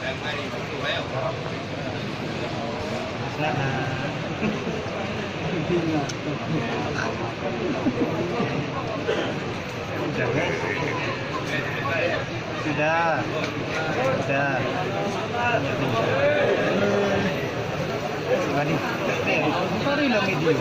Sudah. Mari. Mari lo video.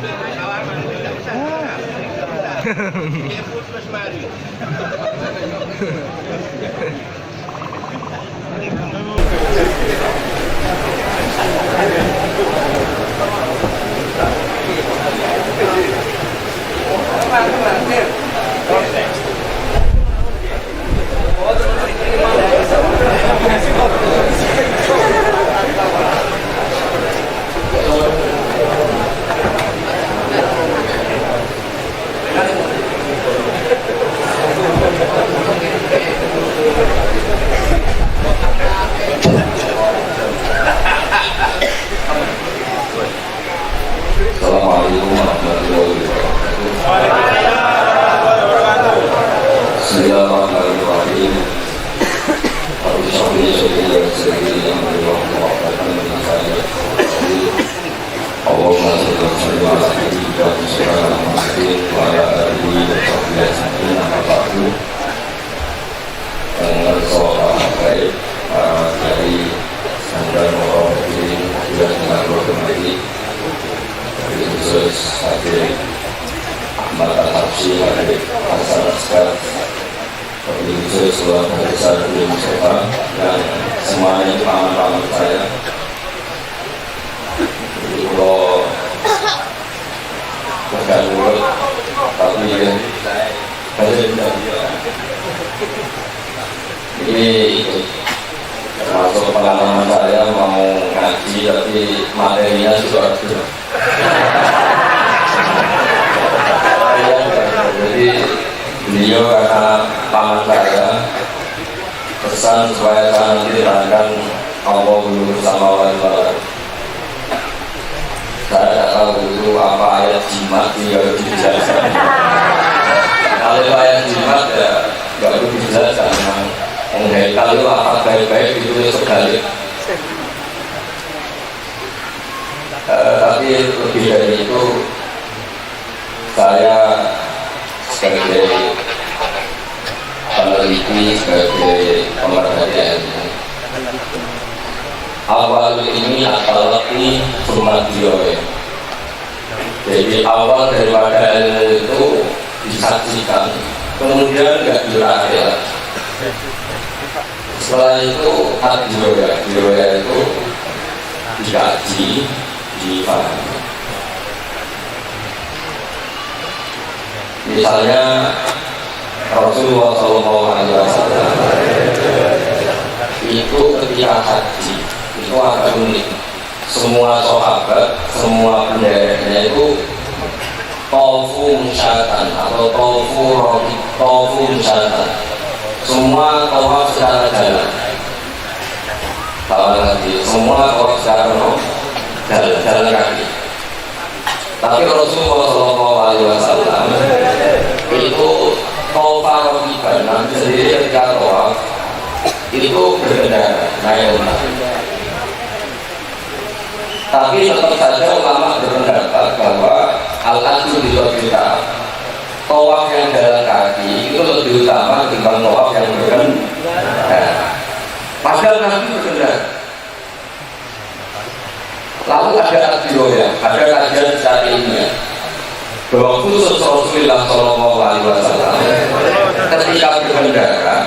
Assalamualaikum warahmatullahi wabarakatuh. Bismillahirrahmanirrahim. Allahumma shalli ala sayyidina Muhammadin wa ala alihi wa sahbihi ajma'in. Baik, dari Sandra Mawabin sudah mengatur kembali khusus hadir Ahmad Al-Habsyi, hadir Hasan Askar, khusus keluarga besar Beliau Mustafa dan semuanya paman-paman saya. Kalau bukan mulut tapi ini termasuk pengalaman saya mau ngaji tapi materinya sudah jadi beliau karena paman saya pesan supaya saya nanti terangkan Allah dulu sama Allah. Saya tidak tahu itu apa ayat jimat yang harus dijelaskan. Kalau ayat jimat ya nggak perlu dijelaskan. Menghekal itu apa baik-baik itu sekali. Tapi lebih dari itu saya sebagai peneliti, sebagai pemerhati ilmu, awal ini adalah ini formatio. Jadi awal daripada ilmu itu disaksikan, kemudian nggak dirakyat. Setelah itu adioya itu dikaji, dipahami. Misalnya Rasulullah SAW itu ketika haji itu agak unik. Semua sahabat, semua penderanya itu tofu musyatan atau tofu musyatan. Semua tawaf secara jalan. Kalau nanti semua tawaf secara jalan kaki. Tapi Rasulullah SAW itu tawaf rokiban, nanti sendiri ketika tawaf itu berbeda naik unta. Tapi tetap saja ulama berpendapat bahwa al-aslu di kita tawaf yang jalan kaki itu lebih utama dibanding tawaf yang berkendara. Padahal Nabi berkendara. Lalu ada adioya, ada kajian secara ilmiah bahwa khusus Rasulullah SAW ketika berkendara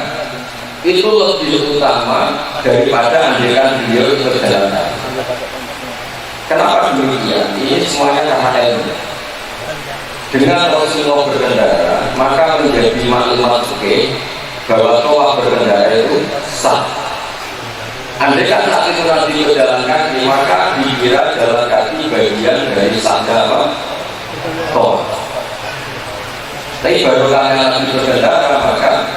itu lebih utama daripada andikan beliau berjalan kaki. Kenapa demikian? Ini semuanya karena ilmu. Dengan Rasulullah berkendara, maka menjadi maklumat fikih bahwa tawaf berkendara itu sah. Andai kan saat itu nanti berjalan kaki, maka dikira jalan kaki bagian dari sahnya tawaf. Tapi baru karena nanti berkendara, maka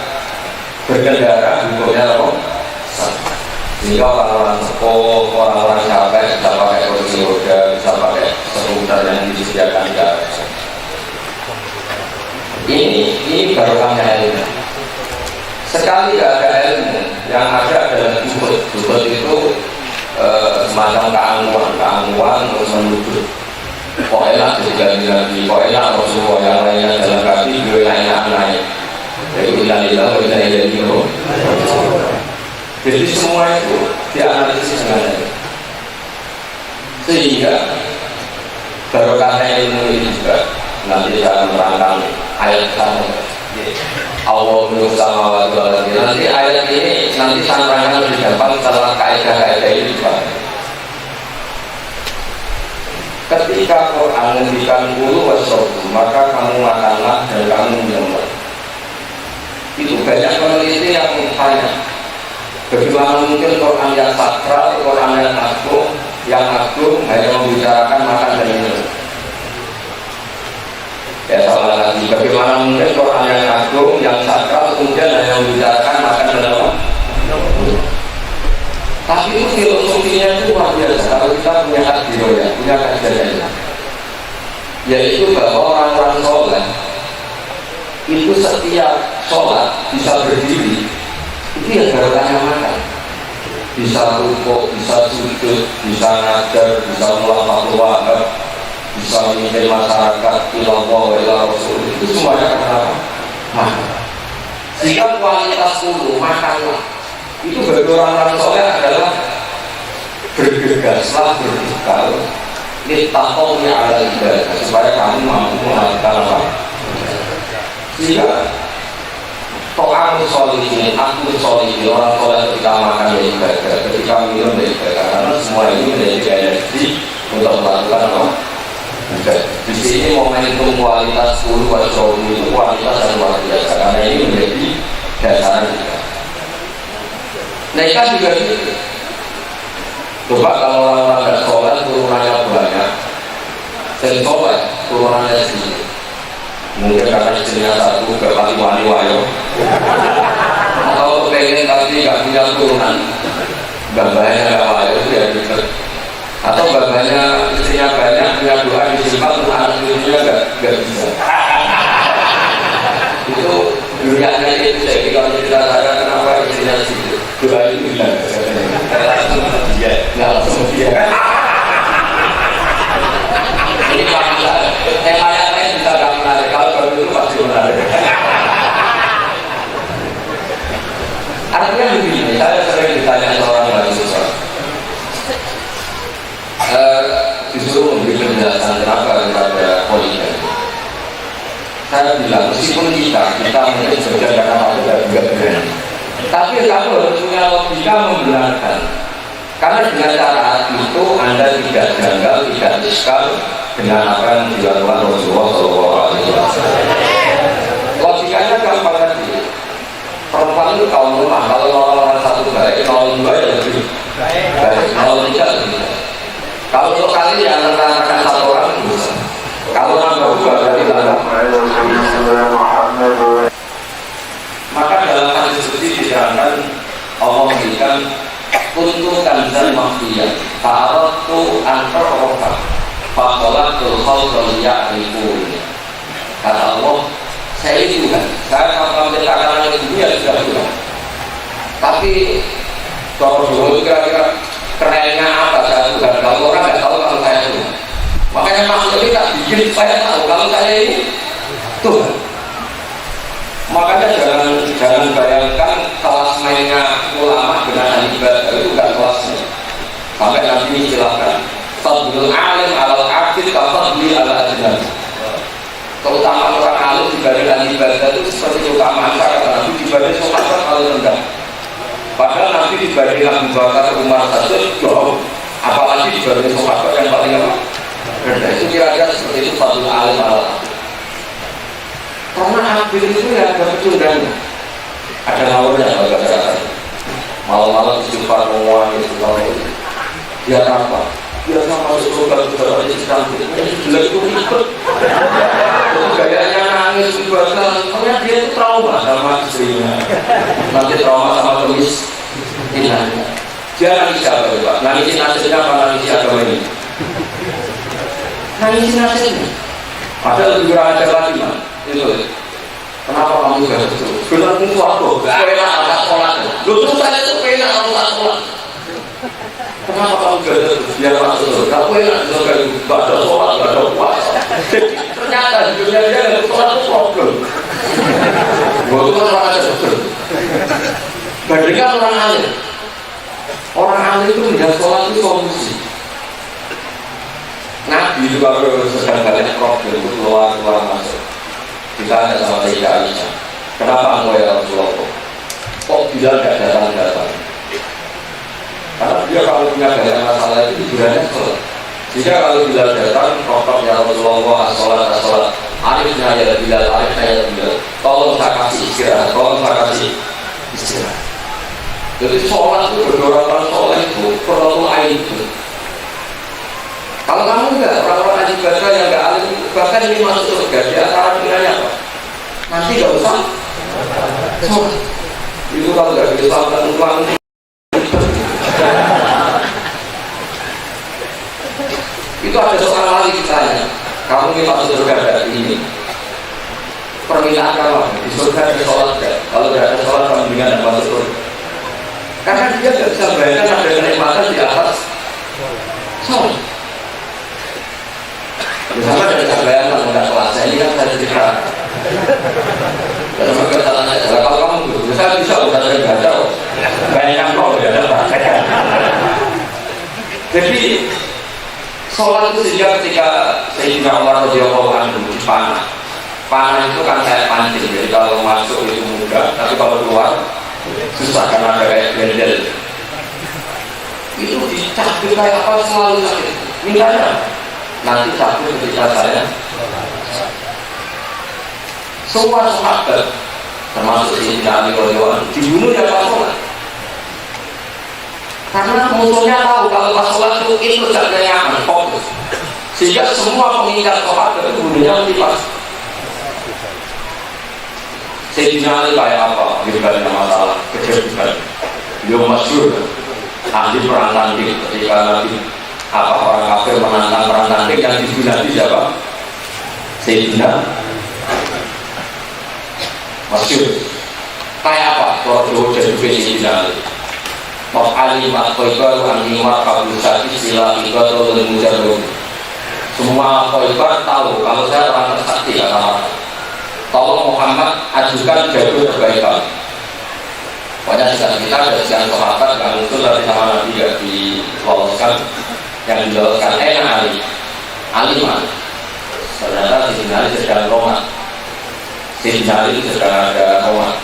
berkendara hukumnya sah. Jika orang-orang sekolah, orang-orang capek, bisa pakai kursi roda, bisa pakai skuter yang disediakan di atas. Ini barokahnya ilmu. Sekali tidak ada ilmu, yang ada adalah jumud. Sudut itu semacam keangkuhan terus menuduh kok enak jadi ganti kok enak Rasulullah yang lainnya dalam hati gue enak naik jadi kita jadi jadi semua itu dianalisis dengan baik sehingga barokahnya ilmu ini juga nanti saya menerangkan ayat sama Allah menurut sama nanti ayat ini nanti santarannya lebih gampang setelah kaidah-kaidah ini juga. Ketika Quran menghentikan bulu wasobu maka kamu makanlah dan kamu minumlah. Itu banyak peneliti yang bertanya bagaimana mungkin Quran yang sakral, Quran yang agung hanya membicarakan makan dan minum. Ya sama lagi, bagaimana mungkin Quran yang agung, yang sakral kemudian hanya membicarakan makan dan minum. Tapi itu filosofinya itu luar biasa. Kalau kita punya hati, punya kajian, yaitu bahwa orang-orang sholat itu setiap sholat bisa berdiri, itu ya barokahnya makan. Bisa rukuk, bisa sujud, bisa ngajar, bisa melafal wahab, bisa memimpin masyarakat ilallah wa ila rasul, itu semuanya karena makan. Sehingga kualitas guru makanlah itu bagi orang-orang soleh adalah bergegaslah berbekal littaqawmi ala ibadah supaya kamu mampu melakukan apa? Sehingga to'amu sholihin, aku sholihin, orang soleh ketika makan ya ibadah, ketika minum ya ibadah, karena semua ini menjadi energi untuk melakukan apa? Di sini momentum kualitas guru wasobu itu kualitas yang luar biasa karena ini menjadi dasar kita. Mereka juga gitu. Coba kalau orang tidak sholat turunannya banyak, dan sholat turunannya sedikit. Mungkin karena istrinya satu berkali wayo, atau pengen tapi nggak punya turunan, bapaknya nggak wayo ya gitu. Atau bapaknya istrinya banyak punya doa disimpan, anak istrinya nggak bisa. Itu dunianya itu saya kalau cerita saya kenapa istrinya situ. Doa itu bilang nggak langsung dia ini temanya lain bisa gak menarik kalau baru itu pasti menarik artinya begini saya sering ditanya seorang mahasiswa disuruh memberi penjelasan kenapa kepada poligami saya bilang meskipun kita mungkin berjaga apa juga berani tapi kamu harus punya logika membenarkan karena dengan cara itu Anda tidak janggal, tidak iskal dengan apa yang dilakukan Rasulullah SAW. Logikanya gampang tadi perempuan itu kaum lemah, kalau orang satu baik, kalau dua ya lebih baik, kalau tiga lebih baik. Kalau untuk kali yang menerangkan satu orang bisa, kalau nambah dua berarti tidak. Maka dalam hadis suci diterangkan Allah memberikan untuk kanzan makhfiyah fa'aratu antar rohah fa'qolatul khalqal ya'rifun kata Allah saya itu kan saya kalau menciptakan langit bumi ya sudah Tuhan tapi kalau dulu kira-kira kerennya apa saya Tuhan kalau orang nggak tahu kalau saya Tuhan makanya maksud ini tak bikin saya tahu kalau saya ini Tuhan. Makanya jangan bayangkan kelas mainnya ulama dengan ibadah itu bukan kelasnya. Sampai nanti silakan. Fadlul alim alal abid kafadli ala ajnab. Terutama orang alim dibandingkan ibadah itu seperti utama kata Nabi dibanding sahabat paling rendah. Padahal Nabi dibandingkan Abu Bakar Umar saja jauh. Apalagi dibanding sahabat yang paling rendah. Itu kira-kira seperti itu fadlul alim alal abid. Karena abid itu ya ada pecundangnya, ada lawannya kalau kata malam-malam istighfar menguangi itu dia apa? Dia sama masuk surga sudah ada cantik, ini jelek itu ikut. Gayanya nangis ibadah, ternyata dia itu trauma sama istrinya, nanti trauma sama kemiskinannya. Dia nangis siapa ya Pak? Nangisin nasibnya apa nangis agama ini? Nangisin nasibnya. Ada lebih kurang ajar lagi Pak. Itu kenapa kamu gak betul? Benar itu aku, enak atas sholat. Lu terus saya itu enak atas sholat. Kenapa kamu gagal biar masuk surga? Kamu enak di surga itu gak ada sholat, gak ada puasa. Ternyata di dunia dia gak sholat itu problem. Gua itu kan orang aja betul. Bandingkan orang alim. Orang alim itu melihat sholat itu solusi. Nabi itu kalau sedang banyak problem itu keluar masuk. Ditanya sama Sayyidah Aisyah, kenapa engkau ya Rasulullah? Kok Bilal gak datang-datang? Karena dia kalau punya banyak masalah itu hiburannya sholat. Jika kalau Bilal datang, kokoh ya Rasulullah, sholat, arifnya ya Bilal, tolong saya kasih istirahat, Jadi sholat itu berdorong sholat itu, perlu air itu. Kalau kamu enggak, orang-orang aji baca yang enggak alim, bahkan ini masuk surga, di antara pilihannya apa? Nanti enggak usah sholat. Itu kalau enggak bisa sholat, uang itu ada soal lagi ditanya, kamu ini masuk surga dari ini permintaan kamu, di surga ada sholat enggak? Kalau enggak ada sholat, kamu dengan masuk surga. Karena dia enggak bisa bayangkan ada kenikmatan di atas sholat. Bersama dari bayangkan enggak kelas ini kan saya cerita. Dalam kesalahan saya, kalau kamu saya bisa udah saya baca, bayangkan kok ya ada praktek. Jadi sholat itu sejak ketika Sayyidina Umar radhiyallahu anhu panah itu kan kayak pancing, jadi kalau masuk itu mudah, tapi kalau keluar susah karena ada kayak bendel. Itu dicabut kayak apa selalu sakit. Mintanya nanti cabut ketika saya semua sahabat termasuk Sayyidina Ali radhiyallahu anhu dibunuh ya pas sholat. Karena musuhnya tahu kalau pas sholat itu jaga nyaman, fokus. Sehingga semua pengingat sahabat itu bunuhnya mesti pas. Sayyidina Ali kayak apa? Banyak masalah, kejadian. Beliau masyhur ahli perang tanding ketika Nabi orang kafir menantang perang tanding yang dibunati siapa? Sayyidina masyhur. Kayak apa? Kalau jadi Sayyidina Ali. Alimat Khoibar Animat Kabusati Sila Ibadah dan Mujarrud. Semua Khoibar tahu kalau saya orang tersakti kata tolong Muhammad ajukan jalur perbaikan. Banyak kita ada sekian sahabat yang muncul dari sama Nabi tidak diloloskan, yang diloloskan Ali mana? Ternyata di sini sedang Roma. Di sini sedang ada Roma.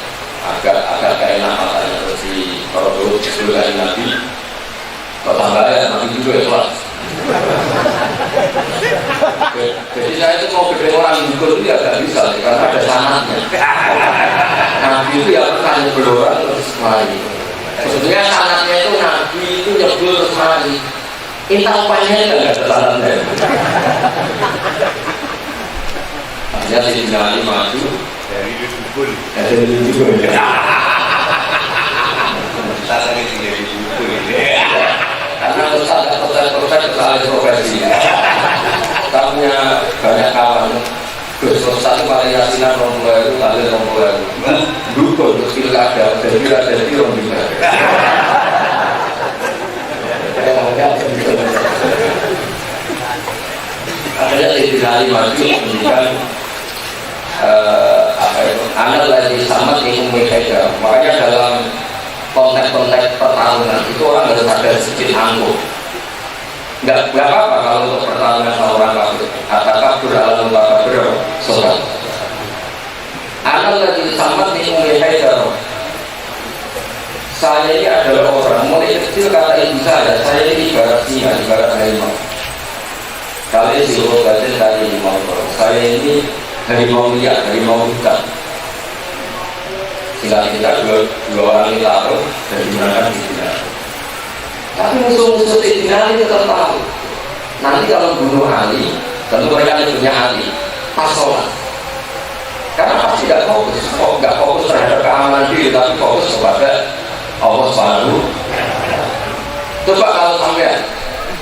Agak enak matanya terus di kalau dulu dari Nabi kalau tambah ya Nabi juga ikhlas. Jadi saya itu mau beda orang dukul itu agak bisa karena ada sanatnya. Nabi itu ya hanya berdoa terus mari. Sebetulnya sanatnya itu Nabi itu nyebut terus mari. Inta upahnya nggak ada sanatnya. Hanya di sini maju dari dukul. Saya ini dari dukul. Karena Ustaz kesalahan profesi. Kita punya banyak kawan. Terus Ustaz paling yasinan rombongan itu kali rombongan. Dukul terus pilkada, jadi rombongan. Akhirnya Sayyidina Ali maju menunjukkan anak lagi sama ingin mereka. Makanya dalam konteks pertarungan itu orang harus ada sedikit angkuh. Nggak apa-apa kalau untuk pertarungan sama orang kafir. Kabur alam kabur sholat. Anak lagi sama ingin mereka. Saya ini adalah orang mulai kecil kata ibu saya ini ibarat singa, ibarat harimau. Kali sirup batin dari harimau. Saya ini harimau liar, harimau hutan. Sehingga kita dua orang ini taruh dan digunakan di dunia. Tapi musuh-musuh Sayyidina Ali tetap tahu. Nanti kalau bunuh Ali, tentu mereka punya Ali pas sholat. Karena pasti tidak fokus terhadap keamanan diri, tapi fokus kepada Allah Subhanahu. Coba kalau sampai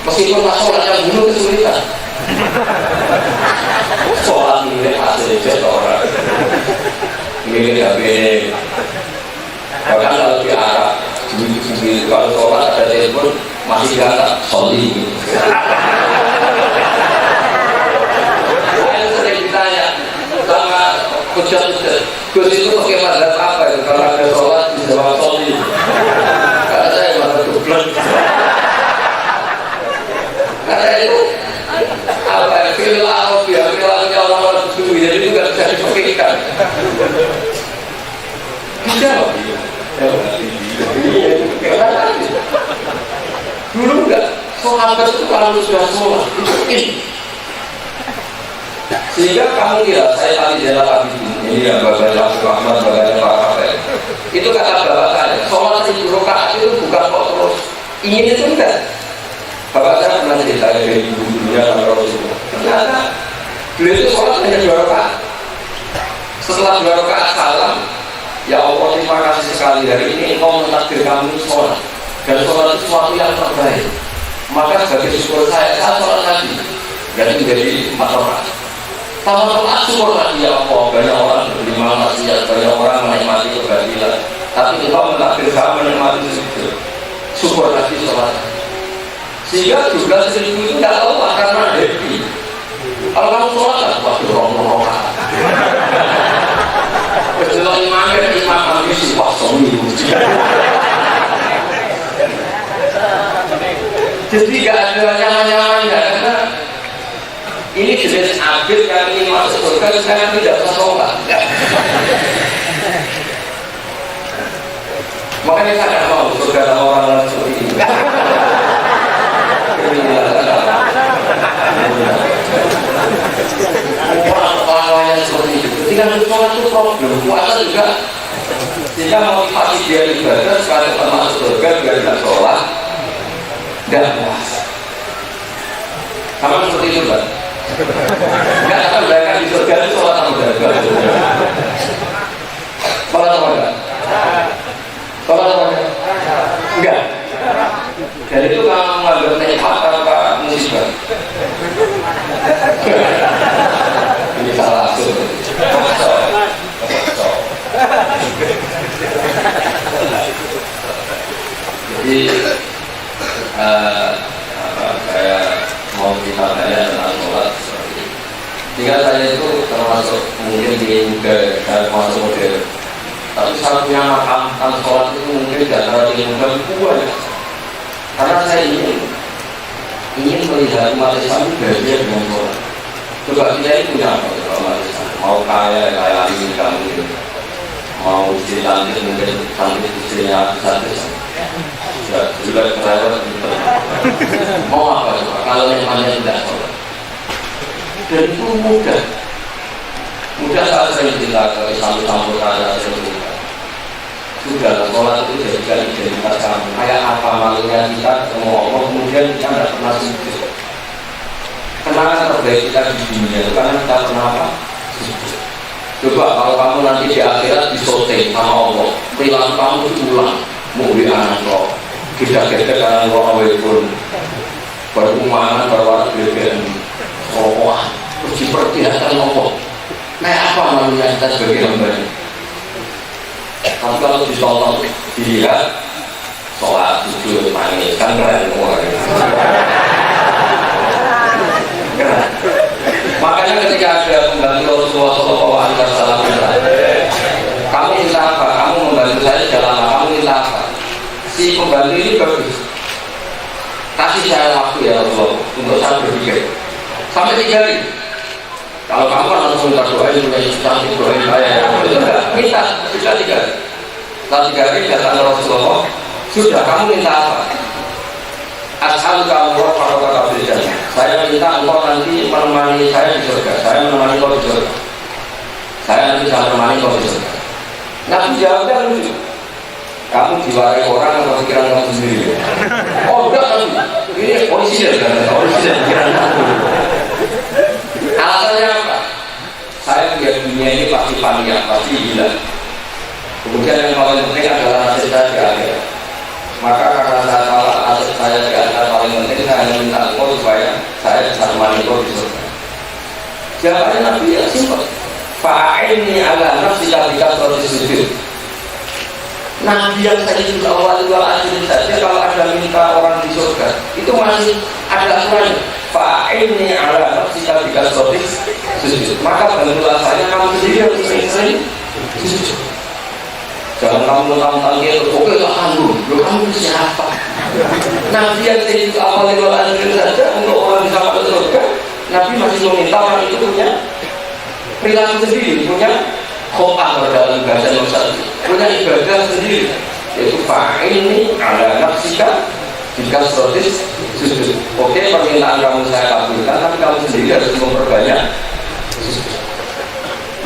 meskipun pas sholat yang bunuh kesulitan. Sholat milik hasil jatuh orang. Milik HP. Bahkan kalau di Arab, kalau sholat ada telepon masih kata soli. Saya sering ditanya sama kucing-kucing, Gus itu pakai mazhab apa itu kalau ada sholat di jawab soli? Kata saya mazhab goblok. Kata itu apa ya? Filaunya orang-orang dulu jadi itu nggak bisa dipakaikan. Bisa loh. Dulu enggak, sahabat itu kalau sudah sholat itu in. Sehingga kamu kira saya tadi jalan lagi ini ya bapak Rahmat, bapak Pak Rafael. Itu kata bapak saya, sholat 1000 rakaat itu bukan kok terus ingin itu enggak. Bapak saya pernah cerita dari ibu dunia sama Rasulullah. Ternyata beliau itu sholat hanya 2 rakaat. Setelah 2 rakaat salam, ya Allah terima kasih sekali hari ini engkau mentakdir kami sholat. Dan sholat itu sesuatu yang terbaik. Maka sebagai syukur saya sholat lagi. Jadi menjadi 4 rakaat. Tambah sholat syukur lagi ya Allah. Banyak orang berlima maksiat, banyak orang menikmati kebatilan. Tapi engkau mentakdir kami menikmati syukur lagi sholat. Sehingga juga 1000 itu tidak tahu karena happy. Kalau kamu sholat kan waktu rong-rong kejelang imamnya imam kami si wasong itu. Jadi gak ada nyaman-nyamannya karena ini jenis abid yang ingin masuk surga sekarang tidak usah sholat. Makanya saya tidak mau surga sama orang-orang seperti ini. Orang-orang seperti itu ketika sholat itu problem, puasa juga jika motivasi dia ibadah sekali termasuk surga dia tidak sholat dan puasa sama seperti itu kan nggak akan bayangkan di surga itu sholat sama jaga sholat sama enggak sholat sama enggak dan itu kalau menganggap nikmat apa musibah ini salah jadi saya mau kita tanya tentang sholat seperti ini. Jika saya itu termasuk mungkin di muda dan termasuk modern, tapi saya punya makam tentang sholat itu mungkin tidak terlalu muda banyak. Karena saya ingin melihat umat Islam bahagia dengan sholat. Coba kita ini punya apa umat Islam? Mau kaya ini kamu ini, mau istri cantik mungkin cantik istrinya bisa-bisa. Sudah kelewat gitu. Mau apa coba? Kalau memangnya tidak sholat. Dan itu mudah saat saya cerita ke Islam-Islam kaya sebelumnya. Sudah sholat itu jadikan identitas kamu. Kayak apa malunya kita ketemu Allah, kemudian kita tidak pernah sujud. Kenangan terbaik kita di dunia itu karena kita pernah apa? Sujud. Coba kalau kamu nanti di akhirat disoting sama Allah, perilaku kamu diulang, mau di anak lo, kita karena lo awal pun berumahan berwarna berbeda, wah, diperkirakan Allah. Kayak apa malunya kita sebagai hamba? Tapi kalau ditonton, dilihat sholat, sujud, nangis, kan keren semua. Makanya ketika ada pembantu Rasulullah SAW, kamu minta apa? Kamu membantu saya dalam apa? Kamu minta apa? Si pembantu ini bagus. Kasih saya waktu ya Rasulullah untuk saya berpikir. Sampai 3 hari. Kalau kamu kan langsung minta doa, punya cantik doain saya. Minta, sudah 3 hari. Setelah 3 hari datang Rasulullah, sudah kamu minta apa? Asal kamu kalau kata beda. Saya minta engkau nanti menemani saya di surga. Saya menemani kau di surga. Saya nanti bisa menemani kau di surga. Nabi jawabnya lucu. Kamu diwarai orang atau pikiran kamu sendiri? Oh enggak Nabi. Ini orisinal kan? Orisinal pikiran kamu. Alasannya apa? Saya lihat dunia ini pasti paniak, pasti gila. Kemudian yang paling penting adalah nasib saya di akhirat. Maka karena saya tahu nasib saya di akhirat paling penting, saya hanya minta engkau supaya saya bisa menemani engkau di surga. Jawabannya Nabi yang simpel. Fa'aini ala nafsika bika proses sujud. Nabi yang saya juga awal akhirin saja kalau ada minta orang di surga, itu masih ada aturannya. Fa'inni ala nafsika bikasrotis sujud. Maka bantulah saya, kamu sendiri harus sering-sering sujud. Jangan kamu mentang-mentang gitu, oke tak kamu, kamu itu siapa? Nabi yang saya itu awal lewat anjir saja untuk orang bisa masuk surga. Nabi masih meminta orang itu punya perilaku sendiri, punya khotbah dalam bahasa Indonesia, punya ibadah sendiri. Yaitu fa'inni ala nafsika bikasrotis sujud. Oke, permintaan kamu saya kabulkan, tapi kamu sendiri harus memperbanyak sujud.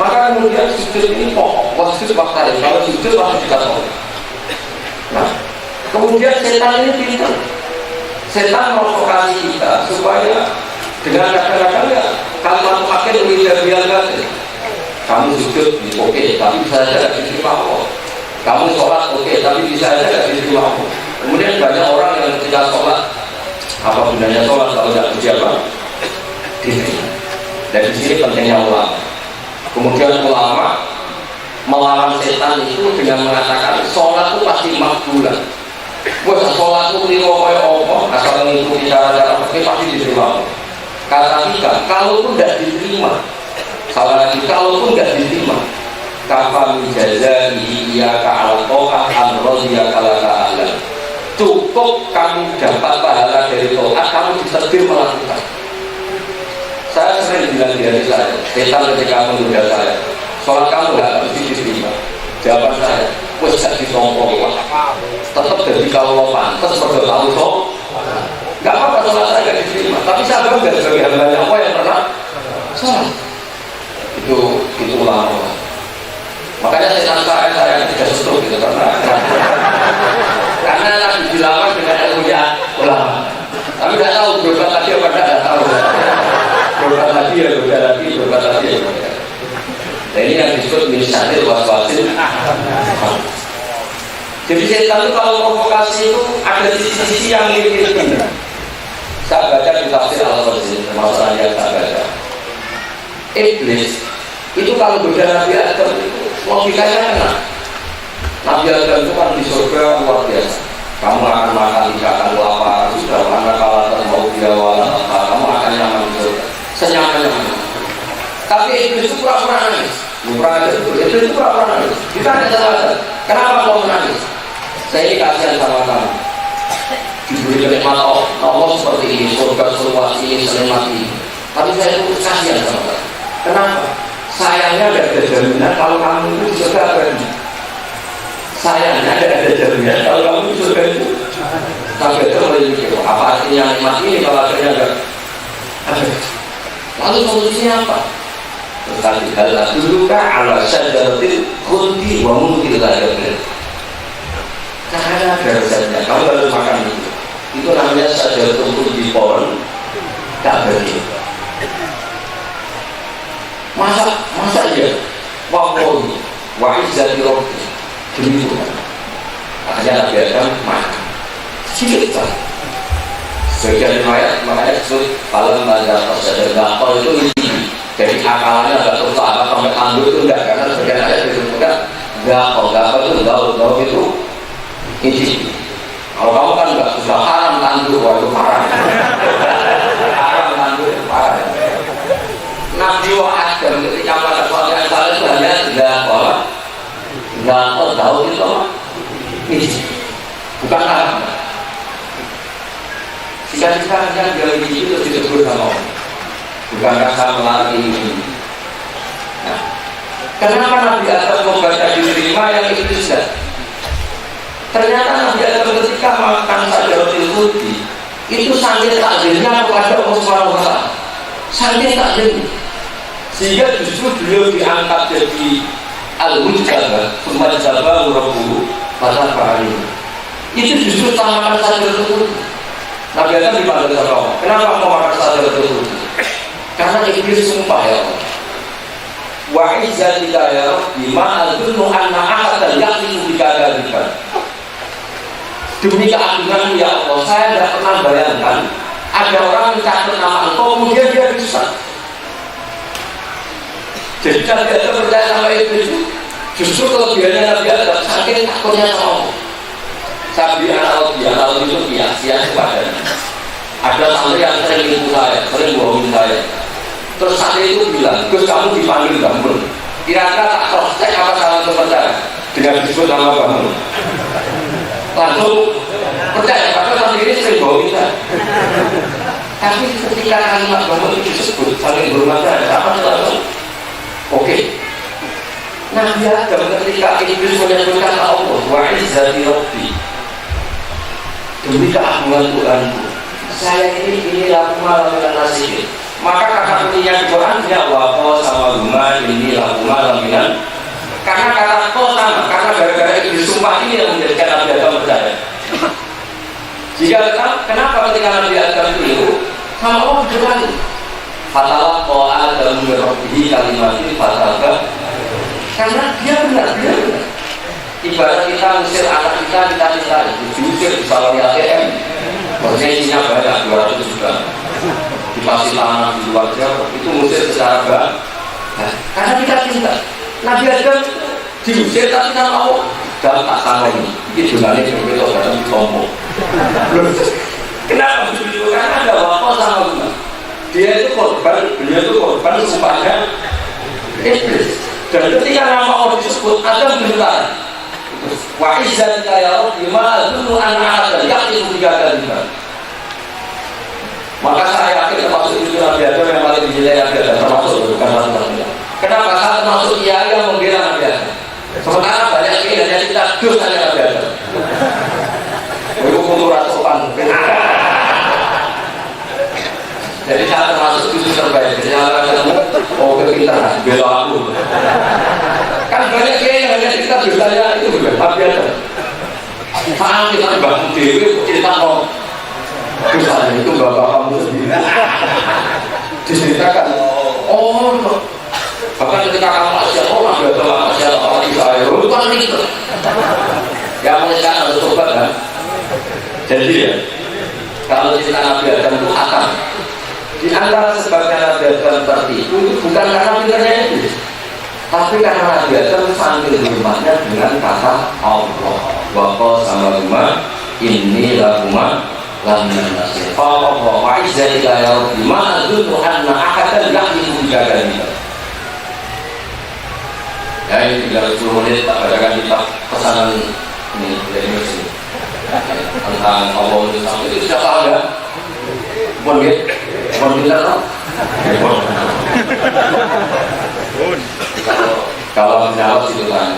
Maka kemudian sujud ini pokok, sujud waktu kalau sujud pasti kita tahu. Nah, kemudian setan ini pintar. Setan provokasi kita supaya dengan kadang-kadang ya kalimat pakai lebih dari biasa. Kamu sujud, oke, tapi bisa saja tidak diterima Allah. Kamu sholat, oke, tapi bisa saja tidak diterima Allah. Kemudian banyak orang yang ketika sholat, apa gunanya sholat kalau tidak puji apa? Diterima. Dan di sini pentingnya ulama. Kemudian ulama melawan setan itu dengan mengatakan sholat itu pasti makbulan. Buat sholat itu lima kaya Allah, asal mengikuti cara-cara pasti diterima. Kata kita, kalaupun tidak diterima, salah lagi, kalaupun tidak diterima, kafa menjazai iya ka'ala to'ah amrodiyah kalaka alam. Cukup kamu dapat pahala dari to'ah, kamu disetir melakukan. Saya sering bilang di hari saya, setan ketika menggoda saya, sholat kamu gak mesti diterima. Jawaban saya, wes gak disongkong, tetap jadi kalau pantas berdoa tahu gak apa-apa sholat saya gak diterima, tapi saya bangga sebagai hamba Allah yang pernah sholat. Itu ulama. Makanya setan saya tidak setuju gitu karena lagi dilawan dengan ilmunya ulama. Tapi tidak tahu berbuat tadi apa tidak tahu. Berbuat tadi ya berbuat tadi ya. Nah ini yang disebut misalnya was-wasin. Jadi setan itu kalau provokasi itu ada sisi-sisi yang mirip-mirip. Saya baca di tafsir Al-Qur'an, masalah yang saya baca. Iblis itu kalau goda Nabi Adam itu logikanya enak. Nabi Adam itu kan di surga luar biasa. Kamu akan makan, tidak akan lapar, sudah mana kalau mau biawal, kamu akan nyaman di surga, senyaman-nyaman. Tapi Iblis itu pura-pura nangis. Iblis itu pura-pura nangis. Kita ada salah. Kenapa kau menangis? Saya ini kasihan sama kamu. Diberi kenikmatan Allah seperti ini, surga seluas ini, senikmat ini. Tapi saya itu kasihan sama kamu. Kenapa? Sayangnya tidak ada jaminan kalau kamu itu di surga abadi. Sayangnya tidak ada jaminan kalau kamu di surga itu sampai terlalu apa artinya nikmat ini kalau akhirnya enggak ada. Lalu solusinya apa? Tadi hal dulu kan ala syajaratil khuldi wa mulkil la yablil. Karena ada rasanya, kamu harus makan itu. Itu namanya syajaratul khuldi pohon tak berhenti. Masa ya wallahi wa izzati rabbi demi Tuhan. Akhirnya Nabi Adam makan sedikit saja. Sebagian riwayat makanya disebut paling banyak tersadar gakol itu ini. Jadi akalnya agak terus apa sampai tanduk itu enggak, karena sebagian ayat disebutkan gakol itu gaul itu ini. Kalau kamu kan enggak sudah haram tanduk, wah itu parah. Haram tanduk itu parah. Nabi Adam ketika pada suatu yang salah itu hanya gakol gaul itu ini bukan haram. Jika yang dari itu disebut sama Allah, bukan rasa melalui ini. Nah, kenapa Nabi Adam membaca diterima yang itu tidak? Ternyata Nabi Adam ketika makan sajaratul khuldi itu saking takdirnya kepada Allah Subhanahu wa Ta'ala, saking takdirnya, sehingga justru beliau diangkat jadi al-mujabah, sumajabah rabbuhu pada hari ini. Itu justru tamakan sajaratul khuldi. Nabi Adam dipanggil sama Allah. Kenapa mau makan sajaratul khuldi? Karena Iblis sumpah ya Allah. Wa izzatika ya Rabbi ma adzunnu anna ahadan yaqimu bika dzalikan. Demi keagunganmu ya Allah, saya tidak pernah bayangkan ada orang mencatat nama Engkau kemudian dia bisa. Jadi Nabi Adam percaya sama Iblis itu justru kelebihannya Nabi Adam saking takutnya sama Allah. Sabi anak itu kias kepadanya. Ada santri yang sering nipu saya, sering bohongin saya. Terus santri itu bilang, Gus kamu dipanggil bangun. Kira-kira tak cross check apa salah percaya dengan disebut nama bangun. Langsung percaya, karena santri ini sering bohongin saya. Tapi ketika kalimat bangun itu disebut saling berhormat saya, apa langsung? Oke. Nabi Adam ketika Iblis menyebutkan Allah wa izzati rabbi, demi keagungan Tuhanku, saya ini laku malam dan nasib. Maka kata kuliah di Qurannya wa sama rumah ini laku malam dan, karena kata kau sama, karena gara-gara Iblis sumpah ini yang menjadikan Nabi Adam percaya. Jika kenapa ketika Nabi Adam itu sama Allah berani fatalah kau Adam berrobihi kalimat ini fatalkan, karena dia benar. Ibarat kita ngusir anak kita diusir di salon ATM, maksudnya isinya banyak 200 juta, dikasih tanah di luar Jawa, itu ngusir secara baik. Nah, karena kita cinta. Nabi Adam diusir tapi kita mau dalam tak sama ini jumlahnya berbeda dalam kelompok. Kenapa begitu? Karena ada waktu sama guna. Dia itu korban, beliau itu korban sumpahnya Iblis. Dan ketika nama Allah disebut, Adam bergetar. Wa izzatika ya Rabbi ma azunnu an a'ada yaqimu tiga kali. Maka saya yakin termasuk itu Nabi Adam yang paling dinilai Nabi Adam, termasuk bukan satu-satunya. Kenapa? Karena termasuk ia yang membela Nabi Adam. Sementara banyak yang kita dosanya Nabi Adam. Itu kultur sopan. Jadi saya termasuk itu terbaik. Jadi saya ketemu, oh kepintaran, bela aku. Kan banyak yang hanya kita bertanya itu bukan Nabi Adam. Sekarang kita bangun dewi, cerita mau misalnya itu bapak kamu sendiri diceritakan. Oh, bahkan ketika kamu masih orang berdoa masih orang di saya, itu kan itu. Yang mereka harus coba kan. Jadi ya, kalau cerita Nabi Adam itu akan di antara sebabnya Nabi Adam tertipu bukan karena pintarnya itu, tapi karena Nabi Adam sambil hormatnya dengan kata Allah wa sama rumah ini lahuma lamin nasir Allah wa izzatika ya Rabbi ma azunnu anna ahadan yaqimu bijaga kita. Ya ini 30 menit tak bacakan kitab pesanan ini dari Mesir tentang Allah itu sudah tahu ya? Bon kita tahu? Kalau menjawab itu tanya,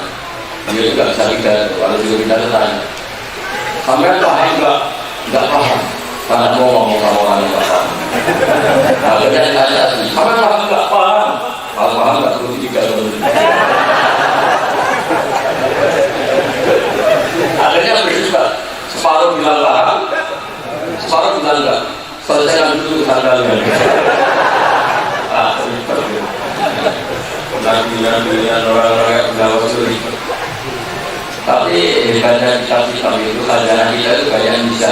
dia juga bisa tidak. Kalau juga tidak tanya, sampai paham enggak paham, karena mau ngomong sama orang yang enggak paham. Kalau dia tanya, sampai paham enggak paham, kalau paham enggak perlu juga. Akhirnya berdebat, separuh bilang paham, separuh bilang enggak. Selesaikan dulu tanggalnya. Lagi-lagian orang-orang yang berbahasa sulit. Tapi hebatnya kitab-kitab itu, sarjana kita itu banyak bisa,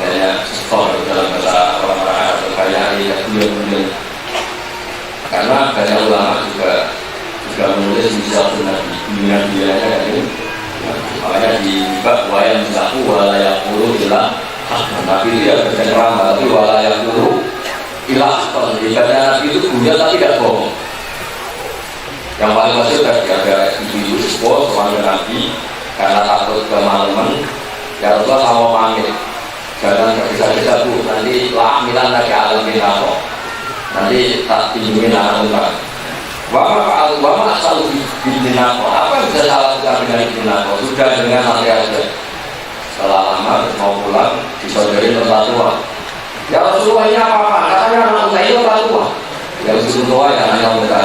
banyak store dalam bahasa orang-orang atau banyak beliau-beliau. Karena banyak ulama juga menulis bisa benar dengan bilanya kan ini. Makanya di bab wayang saku walayak puluh ilah. Nabi dia bercerang, tapi walayak puluh ilah. Kalau hebatnya Nabi itu punya tapi tidak bohong. Yang paling masyhur tadi ada ibu-ibu sepuh sama Nabi karena takut kemalaman, ya Rasulullah sama pamit jangan bisa-bisa bu, nanti lamilan lagi alam binatang, nanti tak pinjemin anak unta. Wama asal binatang, apa yang bisa salah lakukan dengan binatang? Sudah dengan nanti aja. Setelah lama mau pulang disodori orang tua. Ya Rasulullah ini apa-apa? Katanya anak unta itu orang tua. Ya Rasulullah ya anak unta.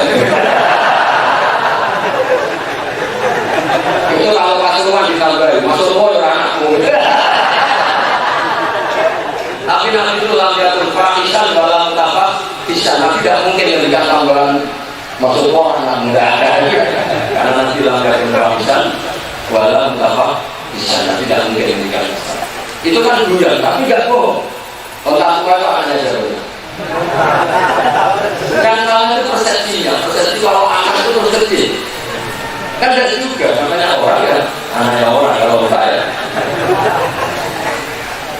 Itu kalau Pasuruan ditambahin, masuk boy anakmu. Tapi nanti itu lampiatul fahisan dalam tafas bisa, nanti tidak mungkin memberikan tambahan masuk boy anakmu, tidak ada. Karena nanti lampiatul fahisan dalam tafas bisa, nanti tidak mungkin memberikan. Itu kan guyon, tapi tidak bohong. Otak tua itu hanya jauh. Yang lain itu persepsinya, persepsi kalau anak itu terus kecil. Kan ada juga namanya orang ya, anaknya orang kalau saya.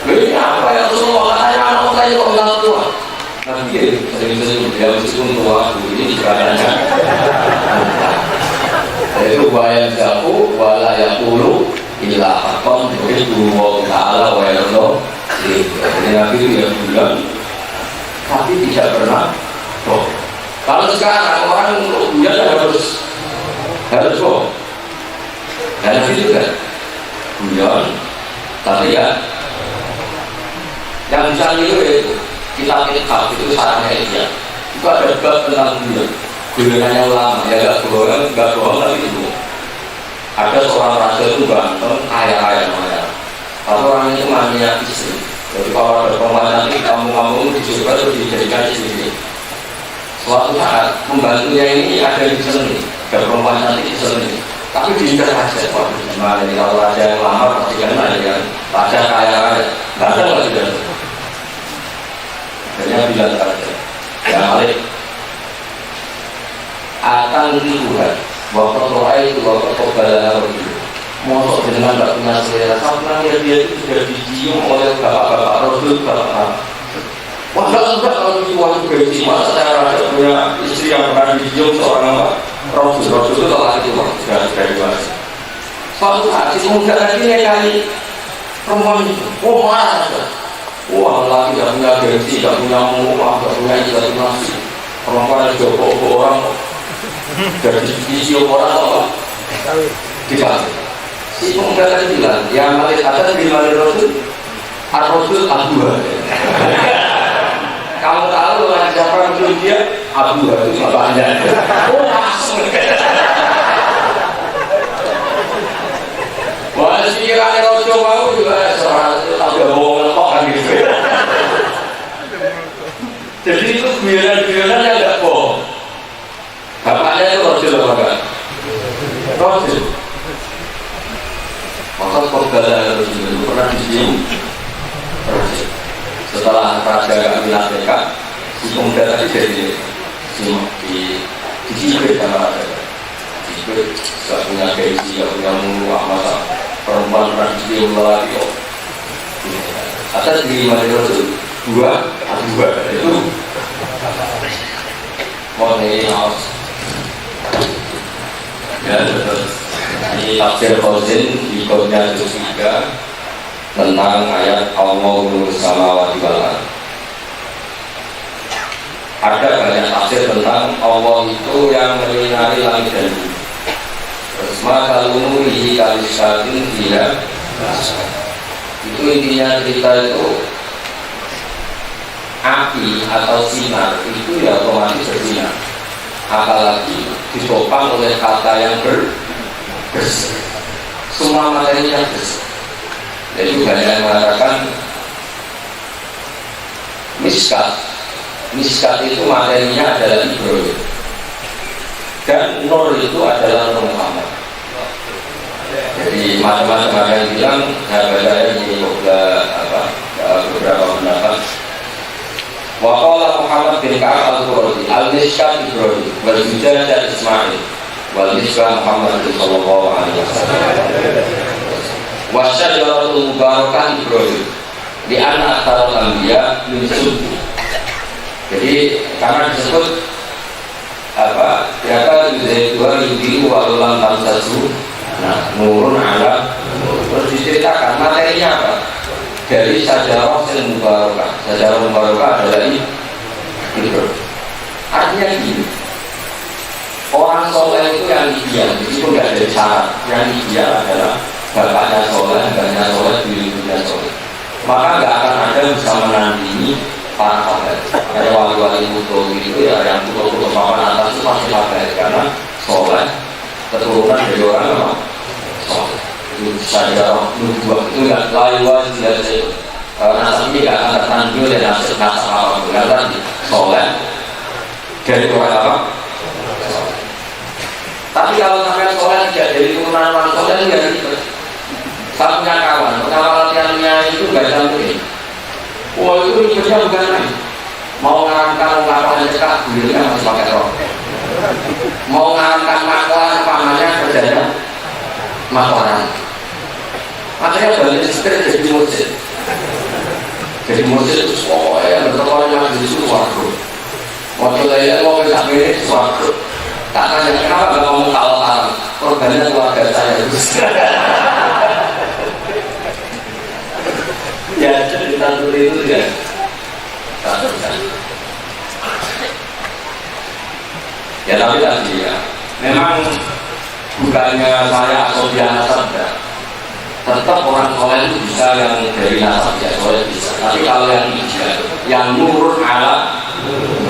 Ini apa yang semua katanya anak saya kok katanya. Itu wayang jaku wala yaqulu illa haqqan yuridu wa ta'ala wa yarda. Jadi Nabi itu yang bilang tapi tidak pernah bohong. Kalau sekarang orang untuk dia harus bohong. Dan Nabi juga guyon, tapi ya yang bisa itu kitab-kitab itu sarannya dia. Itu ada bab tentang guyon. Guyonannya ulama, ya gak bohong tapi itu. Ada seorang raja itu ganteng, kaya namanya. Tapi orang itu mania istri. Jadi kalau ada perempuan nanti kamu disuruh terus dijadikan istri. Suatu saat pembantunya ini ada di sini, ada perempuan nanti di sini. Tapi diingat raja, waduh gimana ini kalau raja yang lama pasti kenal ya. Raja kaya, nggak ada lagi dan. Akhirnya bilang raja, ya Malik, akan lihat bahwa Tuhan itu bahwa kebalan itu mosok dengan tak punya selera. Karena dia itu sudah dicium oleh bapak-bapak Rasul, bapak. Wah enggak kalau semua itu berisi masa saya rasa punya istri yang pernah dicium seorang apa? Rasul itu telah itu sudah dewasa. Suatu saat si muda tadi kali perempuan itu, marah. Wah lagi tidak punya berisi, tidak punya muka, tidak punya imajinasi. Perempuan itu bawa orang dari dicium orang apa? Tidak. Si muda tadi bilang, yang Malik ada di mana Rasul? Ar-Rasul Abu. Kamu tahu orang siapa yang dia? Abu itu bapaknya. Oh langsung. Wah pikirannya Rasul mau juga seorang itu tak bohong kok kan gitu. Jadi itu guyonan yang nggak bohong. Bapaknya itu Rasul apa enggak? Rasul. Maka Qobala Rasul itu pernah dicium Rasul. Setelah raja kami Nasreka, si pemuda tadi jadi dicibir sama raja. Dicibir, gak punya gaji, gak punya muruah, masa perempuan pernah dicium lelaki kok. Atas diri Malik Rasul, dua itu mau nih haus. Ya terus ini tafsir Qasim di kodnya juz 3 tentang ayat Allahu samawati wal ardh. Ada banyak tafsir tentang Allah itu yang menyinari langit dan bumi. Terus maka lumurihi kalisatin dia. Itu intinya cerita itu api atau sinar itu ya otomatis bersinar. Apalagi ditopang oleh kata yang bersih. Semua materinya bersih. Jadi banyak yang mengatakan miskat itu materinya adalah Ibrahim dan Nur itu adalah Nur Muhammad. Jadi macam-macam ada yang bilang saya ini beberapa pendapat. Waqala Muhammad bin Ka'ab al-Quradi al-miskat Ibrahim wal zujajah Ismail wal miskat Muhammad sallallahu alaihi wasallam. Wasyajaratul mubarakah Ibrahim di anak tarot anbiya min subuh. Jadi karena disebut apa? Ternyata dari dua yudiu walulam tamsasu. Nah, nurun ala. Terus diceritakan materinya apa? Dari sajarah yang mubarakah. Sajarah mubarakah adalah Ibrahim. Artinya gini. Orang soleh itu yang ideal, itu tidak ada syarat. Yang ideal adalah bapaknya soleh, bapaknya soleh, diri-dirinya soleh. Maka nggak akan ada yang bisa menandingi para sahabat. Ada wali-wali putu gitu ya, yang putu-putu papan atas itu pasti sahabat karena soleh, keturunan dari orang apa? Soleh. Itu saja nubuah itu nggak lain tidak itu. Nasab ini nggak akan tertanjung dan nasab apapun. Karena soleh dari orang apa? Tapi kalau sampai soleh tidak dari turunan orang soleh itu ya gitu. Saya punya kawan, pertama latihannya itu nggak cantik. Wah itu ribetnya bukan main. Mau ngaramkan lapangan cekak, belinya masih pakai rok. Mau ngaramkan makoran, pamannya kerjanya makoran. Makanya balik setir jadi musik. Jadi musik itu pokoknya bertemuan yang di situ waktu. Waktu saya mau ke sampai suatu, tak tanya kenapa nggak ngomong kalah, korbannya keluarga saya. Ya cerita itu ya. Ya tapi tadi ya, memang bukannya saya atau dia nasab ya. Tetap orang soleh itu bisa yang dari nasab ya soleh bisa. Tapi kalau yang tidak, yang nurun ala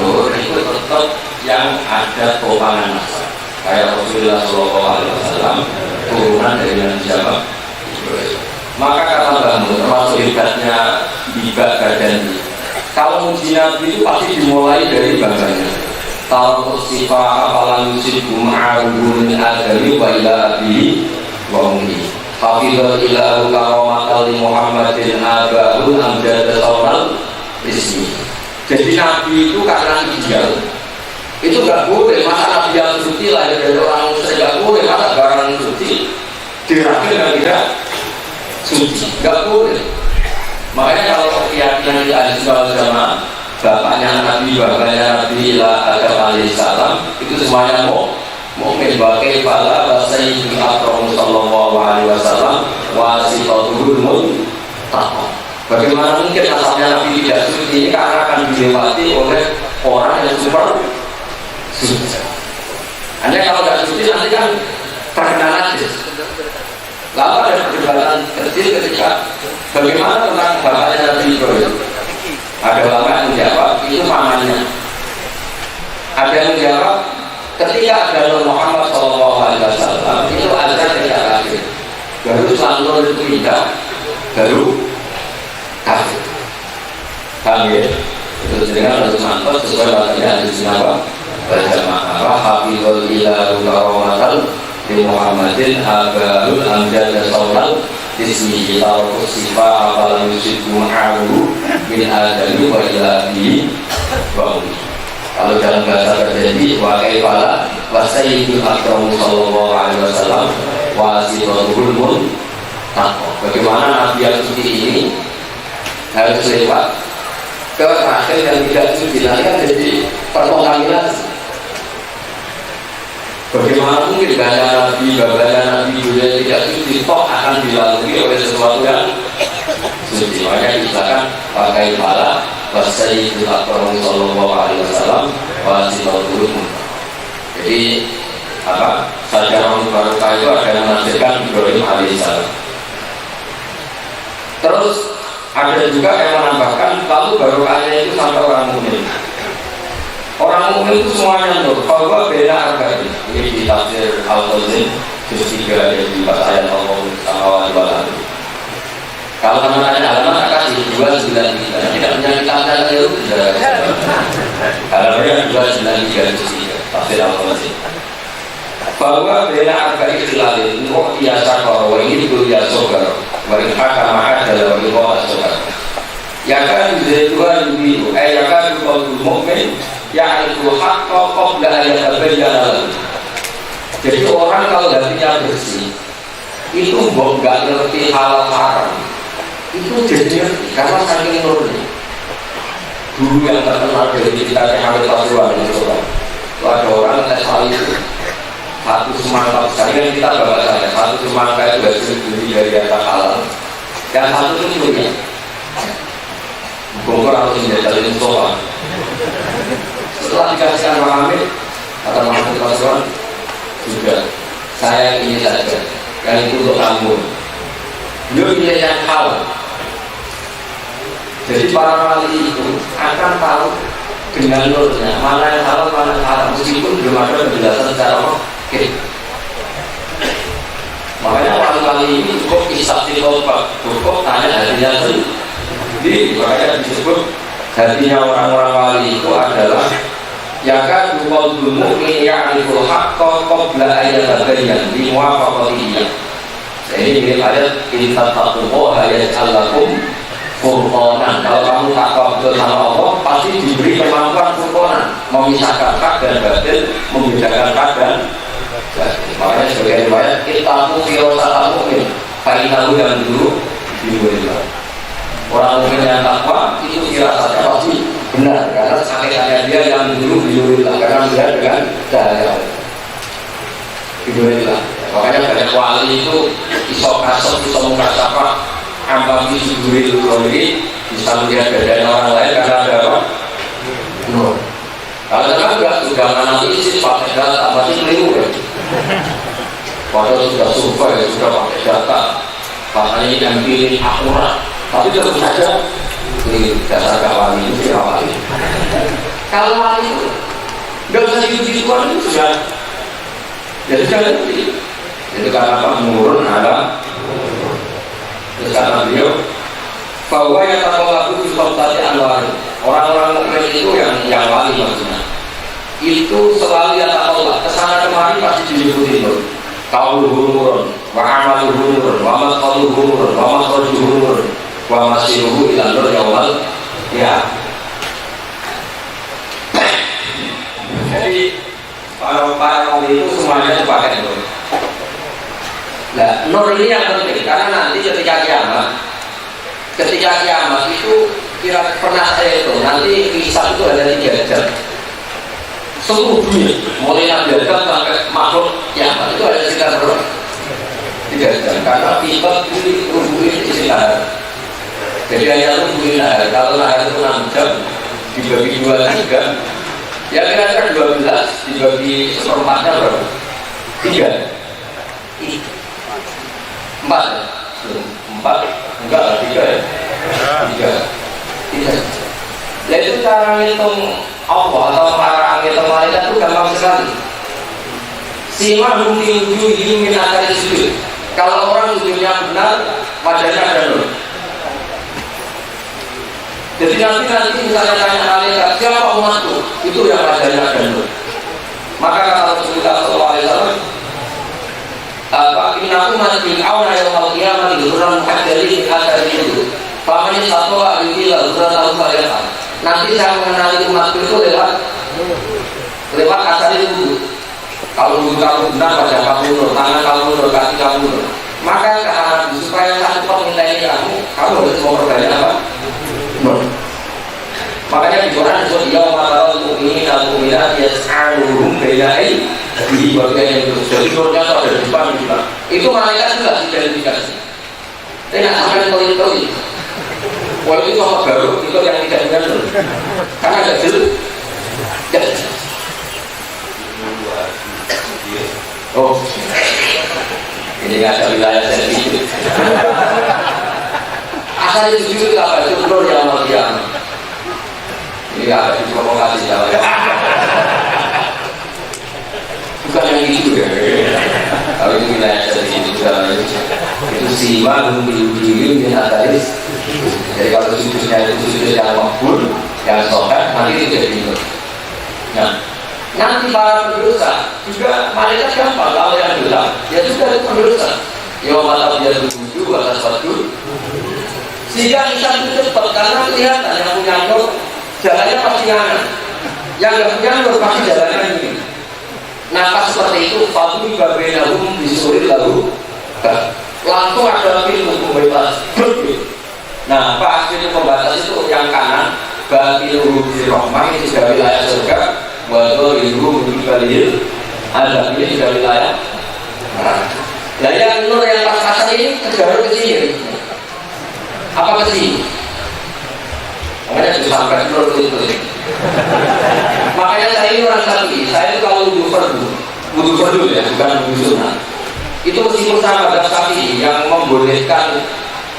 nur itu tetap yang ada topangan nasab. Kayak Rasulullah SAW turunan dari Nabi siapa? Maka kata Bang, termasuk hebatnya Bibak Gadani. Kalau muji Nabi itu pasti dimulai dari bangganya. Taruh sifat apalan musibku ma'arubun adami wa ila abihi wa ummi. Hafizul ilahu karomatal li Muhammadin abahul amjad saural ismi. Jadi Nabi itu karena ideal. Itu gak boleh, masa Nabi yang suci lahir dari orang musyrik gak boleh, masa barang suci dirakir dan tidak suci, gak boleh. Makanya kalau keyakinan di ahli sunnah wal jamaah, bapaknya Nabi ila Adam alaihissalam itu semuanya mukmin. Bagai pada Sayyidul Akram sallallahu alaihi wasallam wasitatul muttaqin. Bagaimana mungkin nasabnya Nabi tidak suci ini karena akan dilewati oleh orang yang super suci. Hanya kalau tidak suci nanti kan terkena najis. Lalu ada perdebatan kecil ketika bagaimana tentang bapaknya Nabi Ibrahim. Ada ulama yang menjawab itu pamannya. Ada yang menjawab ketika ada Muhammad SAW itu ada tidak kafir. Baru selalu itu pindah, baru kafir. Paham ya? Itu dengan harus mantap sesuai bahasanya hadis Nabi berjamaah. Hafizul ilahu karomatal di Muhammadin abarul amjad saural ismi taruh sifat apalan yusibu ma'aru min adami wa ilahi wa ummi. Kalau dalam bahasa terjadi wa kaifala wa sayyidul akram sallallahu alaihi wasallam wa siratul muttaqin. Bagaimana Nabi yang suci ini harus lewat ke terakhir yang tidak suci, nanti kan jadi terkontaminasi. Bagaimana mungkin banyak Nabi juga tidak suci, toh akan dilalui oleh sesuatu yang suci. Makanya dikatakan pakai pala wasayyidul akram sallallahu alaihi wasallam wasitatul muttaqin. Jadi apa? Sajarah barokah itu ada yang menafsirkan Ibrahim alaihissalam. Terus ada juga yang menambahkan lalu barokahnya itu sampai orang mukmin. Orang mukmin itu semuanya nur. Kalau beda arba'in. Ini di tafsir Al-Qazim juz 3 ayat 4 ayat Allah Subhanahu wa taala. Kalau teman-teman halaman kasih 293. Tidak punya kitabnya itu sudah. Halaman 293 juz 3 tafsir Al-Qazim. Bahwa beda arba'in ilalin nur biasa kalau ini itu biasa sabar. Wa in hakama adala wa iqama sabar. Ya kan dua itu ya kan qalbul mukmin ya'rifu haqqa qabla an yatabayyana lahu. Jadi orang kalau hatinya bersih itu enggak ngerti halal haram. Itu jadi karena saking nurnya. Guru yang terkenal dari kita Muhammad Pasuruan itu ada orang tes hal itu satu semangka sekali kita bawa saja satu semangka itu hasil beli dari harta halal dan satu itu punya bongkar harus menjadi musola. Setelah dikasihkan Pak Hamid kata Muhammad Pasuruan sudah saya ini saja yang itu untuk kamu. Beliau pilih yang halal. Jadi para wali itu akan tahu dengan nurnya mana yang halal mana yang haram meskipun belum ada penjelasan secara oke. Makanya wali-wali ini cukup kisah cukup tanya hatinya sendiri. Jadi makanya disebut hatinya orang-orang wali itu adalah ya kan qalbul mu'min ya'riful haqqa qabla an yatabayyana bi muwafaqatihi. Jadi ini ayat inna taqullaha yaj'al lakum furqanan. Kalau kamu takwa betul sama Allah pasti diberi kemampuan furqanan, memisahkan hak dan batil, membedakan hak dan batil. Makanya sebagai riwayat kita firasat mu'min fa'inahu yang dulu dimulai. Orang mukmin yang takwa itu firasatnya pasti benar karena hakikatnya dia yang dulu binurilah karena melihat dengan cahaya binurilah. Makanya banyak wali itu iso kasut, iso mengkasapa ambang disuduril kholid, bisa melihat badan orang lain karena ada apa? Nur. Kalau enggak sudah analisis pakai data masih keliru ya. Padahal sudah survei, sudah pakai data, makanya empirik akurat, tapi tetap saja ini dasar wali itu wali. Kalau wali itu nggak usah gitu-gituan itu sudah jadi sudah ngerti. Jadi karena apa menurun ada terus karena beliau bahwa yang tak laku di tadi anwar orang-orang mukmin itu yang wali maksudnya itu selalu yang tak tolak kesana kemari pasti diikuti loh. Kauluhu nurun, wa amaluhu nurun, wa maqaluhu nurun, wa makhrajuhu nurun, wa masiruhu ila nur yaumal ya. Jadi para wali itu semuanya pakai nur. Nah, nur ini yang penting karena nanti ketika kiamat itu kira pernah saya itu nanti hisab itu ada 3 jam. Seluruh dunia, mulai Nabi Adam sampai makhluk kiamat itu ada sekitar berapa? 3 jam karena tiba ini rubuhin di sini nahar. Jadi hanya rubuhin nahar. Kalau nahar itu 6 jam dibagi 2, 3 ya kira-kira 12 dibagi seperempatnya berapa? 3 4 enggak lah 3 ya 3 ya itu cara ngitung Allah atau para ngitung malaikat itu gampang sekali. Sima mungkin ujung min akari sujud. Kalau orang sujudnya benar wajahnya ada nur. Jadi nanti misalnya tanya malaikat siapa umatku itu yang wajahnya ada nur. Maka kata Rasulullah SAW apa inaku mati awna yaumul qiyamah dzurran muhaddirin akari itu. Pamannya satu ahli dzurran tahu saya. Nanti saya mengenali umatku itu lewat asal itu. Kalau kamu benar wajah kamu nur, tangan kamu nur, kaki kamu nur. Maka karena supaya satu pemintai kamu harus memperbanyak apa? Nur. Makanya di Quran disebut yaumul mu'minin al mu'minat yas'aluhum bainai di bagian yang itu. Jadi nurnya itu ada di depan juga. Itu malaikat juga identifikasi. Tidak sampai koin-koin. Wah itu sama baru, itu yang tidak benar karena ada jelas oh ini nggak ada wilayah sendiri asal itu juga apa, itu nur yang mau diam ini nggak ada provokasi bukan yang itu ya kalau itu wilayah sendiri itu siwa diri yang atas. Jadi kalau sujudnya itu sujud yang makbul, yang sholat, nanti itu jadi nur. Nah, nanti para pendosa juga malaikat gampang kalau yang bilang, ya juga itu pendosa. Ya mata dia tujuh atas waktu. Sehingga insan itu cepat karena kelihatan yang punya nur jalannya pasti kanan, yang nggak punya nur pasti jalannya ini. Nah pas seperti itu, Fadli Babinahum disuruh lalu langsung ada ilmu pembatas. Nah, pas itu pembatas itu yang kanan, batil di Rahmah ini sudah wilayah surga, waduh ibu berbalil, ada ini sudah wilayah. Nah, yang nur yang pas-pasan ini terjauh ke sini. Apa ke sini? Makanya sampai nur itu. Makanya saya ini orang Syafi'i, saya itu kalau wudu fardu ya, bukan wudu sunnah. Itu meskipun sama ada Syafi'i yang membolehkan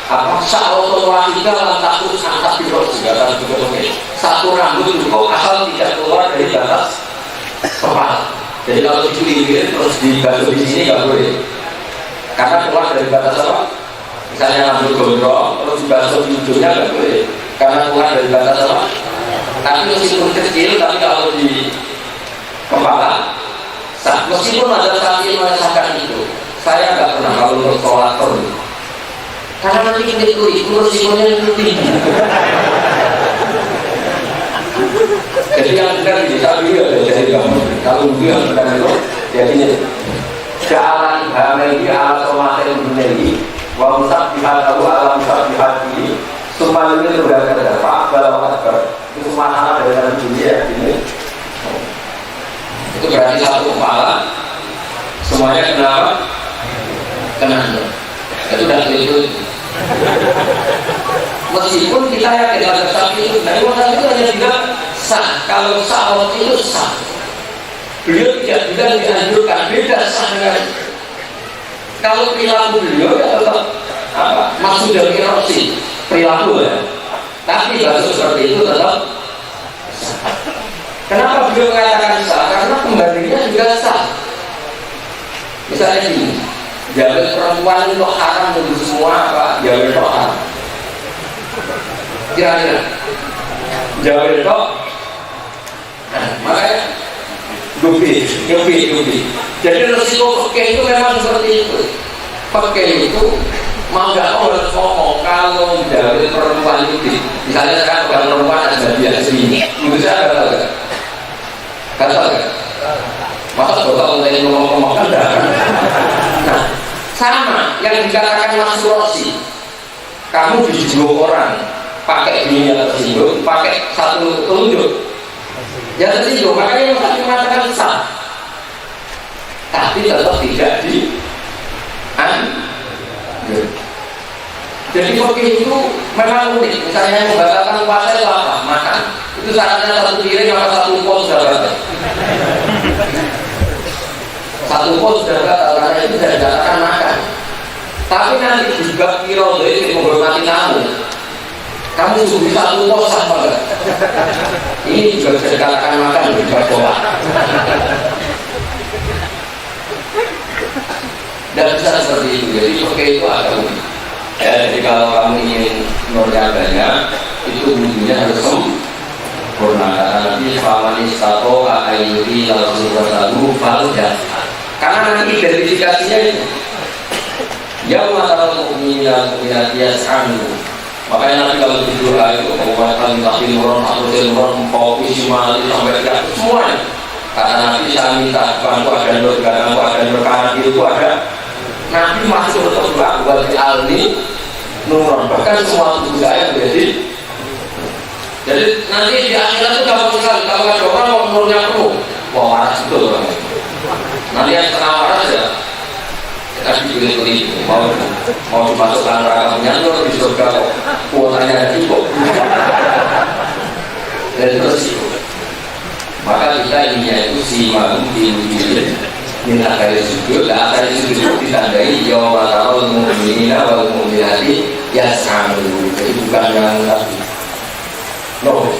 apa sa'rotul wahidah lan takus angkat di roh segala satu rambut cukup asal tidak keluar dari batas kepala. Jadi kalau dipilih terus dibasuh di sini nggak boleh karena keluar dari batas apa? Misalnya rambut gondrong terus dibasuh di ujungnya nggak boleh karena keluar dari batas apa? Tapi meskipun kecil tapi kalau di kepala meskipun ada Syafi'i merasakan itu saya nggak pernah kalau untuk sholat perlu karena nanti kita itu resikonya itu tinggi. Jadi yang benar di Syafi'i ada jadi kamu kalau dia benar itu jadinya jalan hamil ala somaten dunia wa musab bihatahu ala musab bihati semua ini sudah ada pak balau akbar itu semua anak dari dalam dunia ini semuanya kenapa? Kena nur. Itu udah itu. Meskipun kita yakin ada sapi itu, dari waktu itu hanya bilang sah. Kalau sah waktu itu sah. Beliau tidak bilang dianjurkan, beda sah dengan kalau perilaku beliau ya tetap apa? Maksud dari erosi perilaku ya. Tapi bahasa seperti itu tetap sah. Kenapa beliau mengatakan sah? Karena pembandingnya juga sah. Misalnya ini, jabir perempuan itu haram untuk semua apa? Jabir itu haram. Kira-kira jabir itu makanya dubi. Jadi resiko fakih itu memang seperti itu. Fakih itu mau nggak mau harus ngomong kalau jabir perempuan itu, misalnya sekarang kalau perempuan ada di sini, itu saya nggak tahu kan? Nggak tahu kan? Masa bapak mulai ngomong-ngomong kan? Nah, sama yang dikatakan Mas Rosi, kamu dijunjung orang pakai dunia tersinggung, pakai satu telunjuk ya tersinggung, makanya yang tadi mengatakan sah, tapi tetap tidak di jadi fakih itu memang unik. Misalnya yang membatalkan puasa itu apa? Makan. Itu syaratnya satu piring atau satu pot sudah batal. Satu pot sudah batal karena itu tidak dikatakan makan. Tapi nanti juga kira itu menghormati tamu. Kamu sudah satu pot sama enggak? Ini juga bisa dikatakan makan juga pola. Dan bisa seperti itu. Jadi fakih itu ada unik. Ya, jadi kalau kamu ingin nurnya banyak, itu wudhunya harus sempurna. Nanti famanis tato ayuri lalu berlalu falu dan karena nanti identifikasinya itu yang masalah mukminah yas'anu. Makanya nanti kalau tidur itu penguatan tahil muron atau muron kopi simali sampai tidak semuanya. Karena nanti saya minta bantu ada nur, ada nur kanan itu ada. Nanti masuk untuk buat di alni nuron, bahkan semua tubuh saya menjadi. Jadi nanti di akhirat itu gampang sekali. Kalau ada orang mau nurnya penuh, wah waras betul orang. Nanti yang setengah waras ya kita dipilih-pilih mau dimasukkan neraka punya nur di surga kuotanya ada cukup. Dan terus maka kita ininya itu si malu di minta dari sujud, dan dari sujud itu ditandai yawa ta'al mu'minina wal mu'minati yas'alu. Jadi bukan yang tadi no.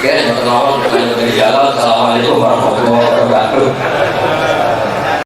Oke, teman-teman dari jalan. Assalamualaikum warahmatullahi wabarakatuh.